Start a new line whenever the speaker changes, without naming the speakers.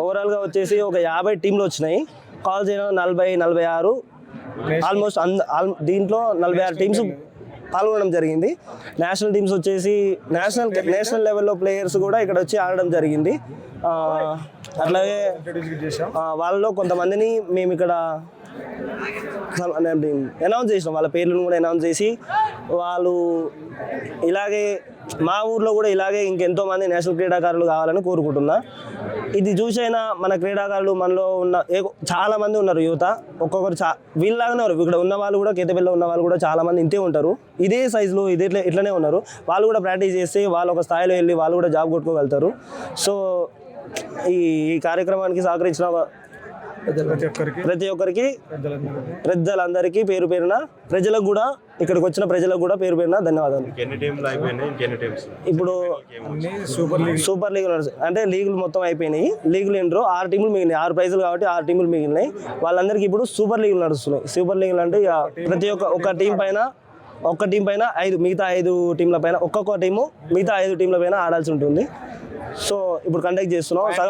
ఓవరాల్గా వచ్చేసి ఒక 50 టీంలు వచ్చినాయి. కాల్ చేయడం 40-46 ఆల్మోస్ట్ దీంట్లో 46 టీమ్స్ పాల్గొనడం జరిగింది. నేషనల్ టీమ్స్ వచ్చేసి నేషనల్ లెవెల్లో ప్లేయర్స్ కూడా ఇక్కడ వచ్చి ఆడడం జరిగింది. అట్లాగే వాళ్ళలో కొంతమందిని మేము ఇక్కడ అనౌన్స్ చేసినాం, వాళ్ళ పేర్లను కూడా అనౌన్స్ చేసి వాళ్ళు ఇలాగే మా ఊర్లో కూడా ఇలాగే ఇంకెంతో మంది నేషనల్ క్రీడాకారులు కావాలని కోరుకుంటున్నా. ఇది చూసైనా మన క్రీడాకారులు మనలో ఉన్న చాలా మంది ఉన్నారు యువత, ఒక్కొక్కరు వీళ్ళలాగానే ఉన్నారు. ఇక్కడ ఉన్న వాళ్ళు కూడా కేతపల్లిలో ఉన్న వాళ్ళు కూడా చాలా మంది ఇంతే ఉంటారు, ఇదే సైజులో ఇట్లనే ఉన్నారు. వాళ్ళు కూడా ప్రాక్టీస్ చేస్తే వాళ్ళు ఒక స్థాయిలో వెళ్ళి వాళ్ళు కూడా జాబ్ కొట్టుకోగలుగుతారు. సో ఈ కార్యక్రమానికి సహకరించిన ప్రతి ఒక్కరికి ప్రజలందరికీ పేరు పేరున ప్రజలకు కూడా ఇక్కడికి వచ్చిన ప్రజలకు కూడా పేరు పేరున ధన్యవాదాలు. ఇప్పుడు సూపర్ లీగ్ అంటే లీగులు మొత్తం అయిపోయినాయి. లీగులు ఏంటో 6 టీములు మిగిలినాయి, 6 ప్రైజులు కాబట్టి 6 టీములు మిగిలినాయి. వాళ్ళందరికీ ఇప్పుడు సూపర్ లీగులు నడుస్తున్నాయి. సూపర్ లీగులు అంటే ప్రతి ఒక్క టీం పైన 5 మిగతా 5 టీంల పైన ఒక్కొక్క టీము మిగతా 5 టీంల పైన ఆడాల్సి ఉంటుంది. సో ఇప్పుడు కండక్ట్ చేస్తున్నాం. సగం